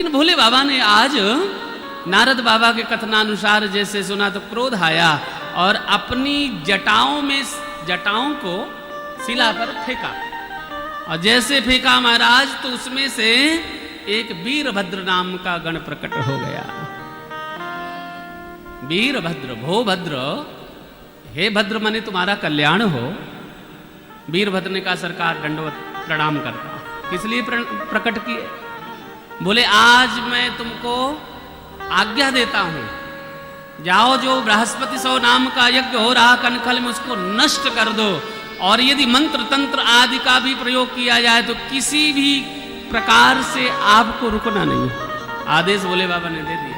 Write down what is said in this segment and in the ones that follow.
लेकिन भोले बाबा ने आज नारद बाबा के कथनानुसार जैसे सुना तो क्रोध आया और अपनी जटाओं को शिला पर फेंका। और जैसे फेंका महाराज तो उसमें से एक वीरभद्र नाम का गण प्रकट हो गया। वीरभद्र, भो भद्र, हे भद्र मने तुम्हारा कल्याण हो। वीरभद्र ने कहा सरकार दंडवत प्रणाम करता हूं। किस लिए प्रकट किए? बोले आज मैं तुमको आज्ञा देता हूं, जाओ जो बृहस्पति सौ नाम का यज्ञ हो रहा कनखल में उसको नष्ट कर दो। और यदि मंत्र तंत्र आदि का भी प्रयोग किया जाए तो किसी भी प्रकार से आपको रुकना नहीं। आदेश भोले बाबा ने दे दिया।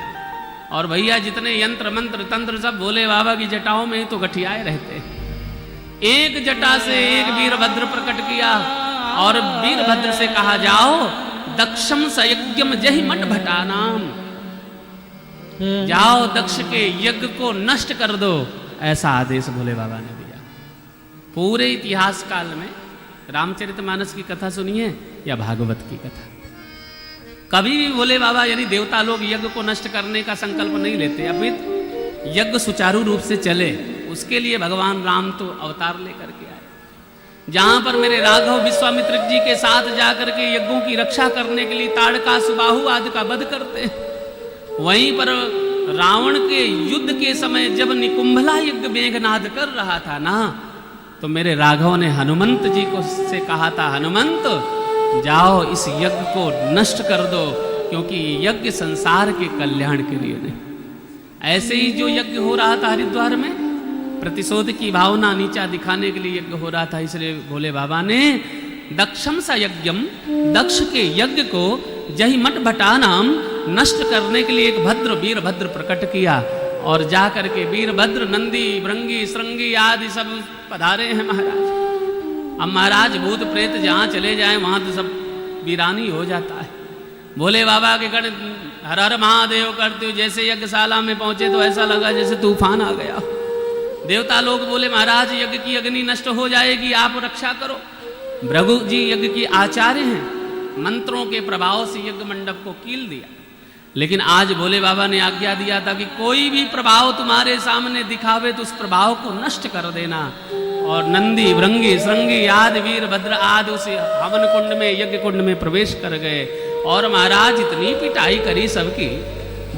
और भैया जितने यंत्र मंत्र तंत्र सब भोले बाबा की जटाओं में ही तो गठियाए रहते। एक जटा से एक वीरभद्र प्रकट किया और वीरभद्र से कहा जाओ दक्षम सयज्ञम जहि मठ भटानाम, जाओ दक्ष के यज्ञ को नष्ट कर दो। ऐसा आदेश भोले बाबा ने दिया। पूरे इतिहास काल में रामचरितमानस की कथा सुनिए या भागवत की कथा, कभी भी भोले बाबा यानी देवता लोग यज्ञ को नष्ट करने का संकल्प नहीं लेते। अभी यज्ञ सुचारू रूप से चले उसके लिए भगवान राम तो अवतार लेकर के आए। जहां पर मेरे राघव विश्वामित्र जी के साथ जाकर के यज्ञों की रक्षा करने के लिए ताड़का सुबाहु आदि का वध करते, वहीं पर रावण के युद्ध के समय जब निकुंभला यज्ञ मेघनाद कर रहा था ना, तो मेरे राघव ने हनुमंत जी को से कहा था हनुमंत जाओ इस यज्ञ को नष्ट कर दो, क्योंकि यज्ञ संसार के कल्याण के लिए नहीं। ऐसे ही जो यज्ञ हो रहा था हरिद्वार में प्रतिशोध की भावना नीचा दिखाने के लिए यज्ञ हो रहा था, इसलिए भोले बाबा ने दक्षम सा यज्ञम, दक्ष के यज्ञ को जहि मठ भटानाम नष्ट करने के लिए एक भद्र वीरभद्र प्रकट किया। और जा करके वीरभद्र नंदी भृंगी श्रृंगी आदि सब पधारे हैं महाराज। अब महाराज भूत प्रेत जहां चले जाए वहां तो सब वीरानी हो जाता है। भोले बाबा के गण हर हर महादेव करते हो जैसे यज्ञशाला में पहुंचे तो ऐसा लगा जैसे तूफान आ गया। देवता लोग बोले महाराज यज्ञ की अग्नि नष्ट हो जाएगी, आप रक्षा करो। भृगु जी यज्ञ की आचार्य हैं, मंत्रों के प्रभाव से यज्ञ मंडप को कील दिया। लेकिन आज भोले बाबा ने आज्ञा दिया था कि कोई भी प्रभाव तुम्हारे सामने दिखावे तो उस प्रभाव को नष्ट कर देना। और नंदी भृंगी श्रृंगी आदि वीरभद्र आदि उस हवन कुंड में यज्ञ कुंड में प्रवेश कर गए। और महाराज इतनी पिटाई करी सबकी,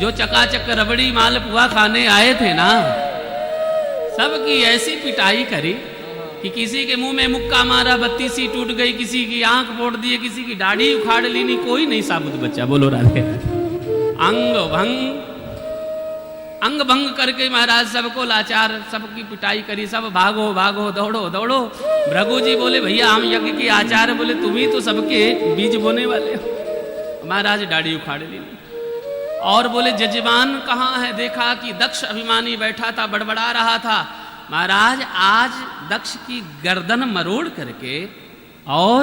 जो चकाचक रबड़ी मालपुआ खाने आए थे ना, सबकी ऐसी पिटाई करी कि किसी के मुंह में मुक्का मारा, बत्ती सी टूट गई, किसी की आंख फोड़ दिए, किसी की दाढ़ी उखाड़ ली, नहीं कोई नहीं साबुत बच्चा। बोलो राधे। अंग भंग करके महाराज सबको लाचार, सबकी पिटाई करी। सब भागो भागो दौड़ो दौड़ो। भृगु जी बोले भैया हम यज्ञ के आचार्य, बोले तुम ही तो सबके बीज बोने वाले हो। महाराज दाढ़ी उखाड़ ली। और बोले जजमान कहाँ है? देखा कि दक्ष अभिमानी बैठा था, बड़बड़ा रहा था। महाराज आज दक्ष की गर्दन मरोड़ करके और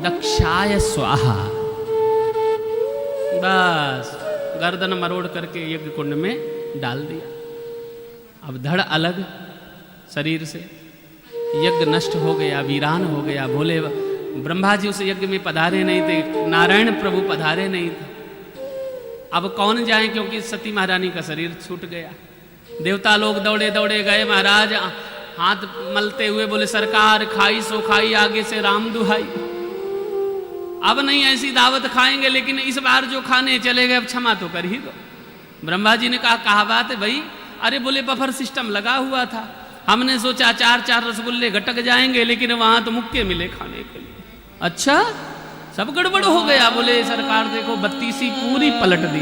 दक्षाय स्वाहा, बस गर्दन मरोड़ करके यज्ञ कुंड में डाल दिया। अब धड़ अलग शरीर से, यज्ञ नष्ट हो गया, वीरान हो गया। भोले ब्रह्मा जी उस यज्ञ में पधारे नहीं थे, नारायण प्रभु पधारे नहीं थे। अब कौन जाए, क्योंकि सती महारानी का शरीर छूट गया। देवता लोग दौड़े दौड़े गए। महाराज हाथ मलते हुए बोले सरकार खाई सो खाई, आगे से राम दुहाई। अब नहीं ऐसी दावत खाएंगे, लेकिन इस बार जो खाने चले गए अब क्षमा तो कर ही दो। ब्रह्मा जी ने कहा बात है भाई? अरे बोले बफर सिस्टम लगा हुआ था, हमने सोचा चार चार रसगुल्ले घटक जाएंगे, लेकिन वहां तो मुक्के मिले खाने के लिए। अच्छा सब गड़बड़ हो गया। बोले सरकार देखो बत्तीसी पूरी पलट दी।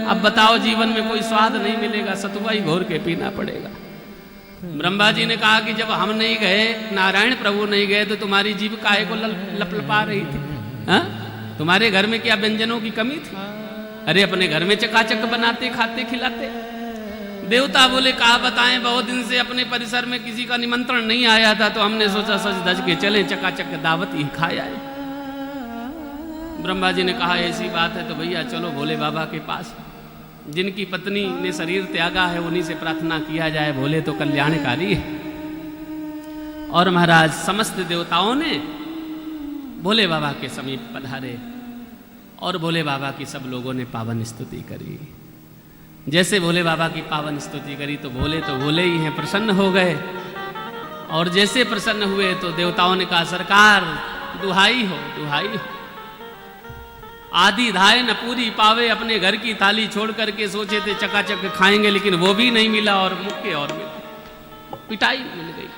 अब बताओ जीवन में कोई स्वाद नहीं मिलेगा, सतुआ ही घोर के पीना पड़ेगा। ब्रह्मा जी ने कहा कि जब हम नहीं गए, नारायण प्रभु नहीं गए, तो तुम्हारी जीभ काहे को लपलपा रही थी? हा? तुम्हारे घर में क्या व्यंजनों की कमी थी? अरे अपने घर में चकाचक बनाते खाते खिलाते। देवता बोले कहा बताएं, बहुत दिन से अपने परिसर में किसी का निमंत्रण नहीं आया था, तो हमने सोचा सज धज के चले, चकाचक दावत ही खाया है। ब्रह्मा जी ने कहा ऐसी बात है तो भैया चलो भोले बाबा के पास। जिनकी पत्नी ने शरीर त्यागा है उन्हीं से प्रार्थना किया जाए, भोले तो कल्याणकारी है। और महाराज समस्त देवताओं ने भोले बाबा के समीप पधारे। और भोले बाबा की सब लोगों ने पावन स्तुति करी। जैसे भोले बाबा की पावन स्तुति करी तो भोले ही हैं, प्रसन्न हो गए। और जैसे प्रसन्न हुए तो देवताओं ने कहा, सरकार दुहाई हो, दुहाई हो। आधी धाय न पूरी पावे, अपने घर की थाली छोड़ करके सोचे थे चकाचक खाएंगे, लेकिन वो भी नहीं मिला और मुक्के और मिला, पिटाई मिल गई।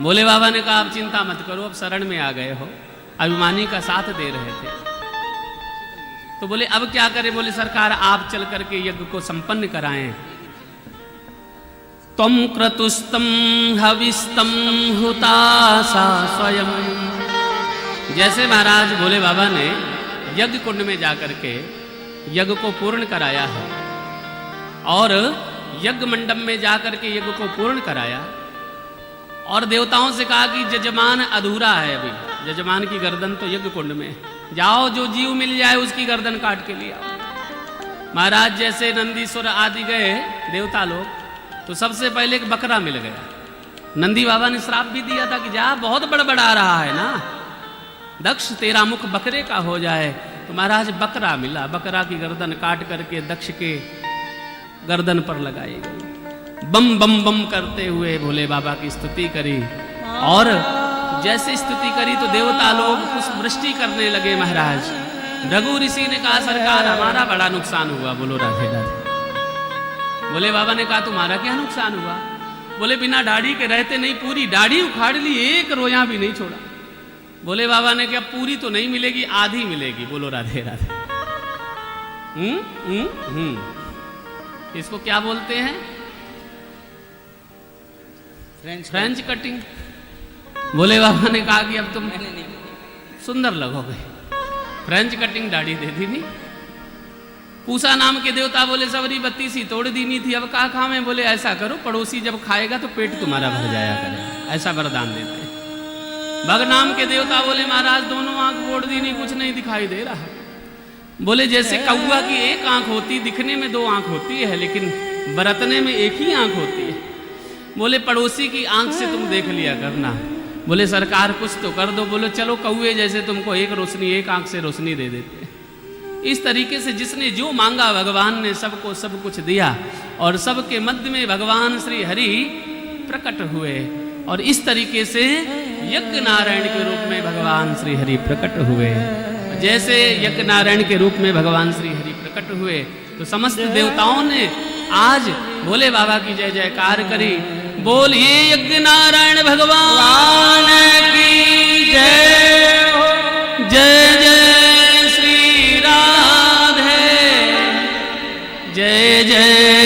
भोले बाबा ने कहा, अब चिंता मत करो, अब शरण में आ गए हो, अभिमानी का साथ दे रहे थे। तो बोले अब क्या करें? बोले सरकार आप चल करके यज्ञ को संपन्न कराएं। त्वं क्रतुस्तम हविस्तम हुतासा स्वयं। जैसे महाराज भोले बाबा ने यज्ञ कुंड में जाकर के यज्ञ को पूर्ण कराया है और यज्ञ मंडप में जाकर के यज्ञ को पूर्ण कराया और देवताओं से कहा कि जजमान अधूरा है, अभी जजमान की गर्दन तो यज्ञ कुंड में, जाओ जो जीव मिल जाए उसकी गर्दन काट के लिया। महाराज जैसे नंदीश्वर आदि गए देवता लोग, तो सबसे पहले एक बकरा मिल गया। नंदी बाबा ने श्राप भी दिया था कि जा बहुत बड़बड़ा रहा है ना, दक्ष तेरा मुख बकरे का हो जाए। तो महाराज बकरा मिला, बकरा की गर्दन काट करके दक्ष के गर्दन पर लगाई गई। बम बम बम करते हुए भोले बाबा की स्तुति करी और जैसे स्तुति करी तो देवता लोग पुष्प वृष्टि करने लगे। महाराज रघु ऋषि ने कहा, सरकार हमारा बड़ा नुकसान हुआ। बोलो राधे राधे। भोले बाबा ने कहा, तुम्हारा क्या नुकसान हुआ? बोले बिना दाढ़ी के रहते नहीं, पूरी दाढ़ी उखाड़ ली, एक रोया भी नहीं छोड़ा। भोले बाबा ने कहा, पूरी तो नहीं मिलेगी, आधी मिलेगी। बोलो राधे राधे। इसको क्या बोलते हैं? French cutting. भोले बाबा ने कहा कि अब तुम सुंदर लगोगे, फ्रेंच कटिंग दाढ़ी दे दी नहीं। पूसा नाम के देवता बोले सबरी बत्ती सी तोड़ दी नहीं थी, अब कहा खामे? बोले ऐसा करो, पड़ोसी जब खाएगा तो पेट तुम्हारा भर जाया करेगा, ऐसा वरदान देते हैं। भग नाम के देवता बोले महाराज दोनों आंख फोड़ दी नहीं, कुछ नहीं दिखाई दे रहा। बोले जैसे कौआ की एक आंख होती, दिखने में दो आंख होती है लेकिन बरतने में एक ही आंख होती है। बोले पड़ोसी की आंख से तुम देख लिया करना। बोले सरकार कुछ तो कर दो। बोले चलो कौए जैसे तुमको एक रोशनी, एक आंख से रोशनी दे देते हैं। इस तरीके से जिसने जो मांगा भगवान ने सबको सब कुछ दिया और सबके मध्य में भगवान श्री हरि प्रकट हुए और इस तरीके से यज्ञ नारायण के रूप में भगवान श्री हरि प्रकट हुए। जैसे यज्ञ नारायण के रूप में भगवान श्री हरि प्रकट हुए तो समस्त देवताओं ने आज भोले बाबा की जय जयकार करी। बोलिए यज्ञ नारायण भगवान की जय हो। जय जय श्री राधे, जय जय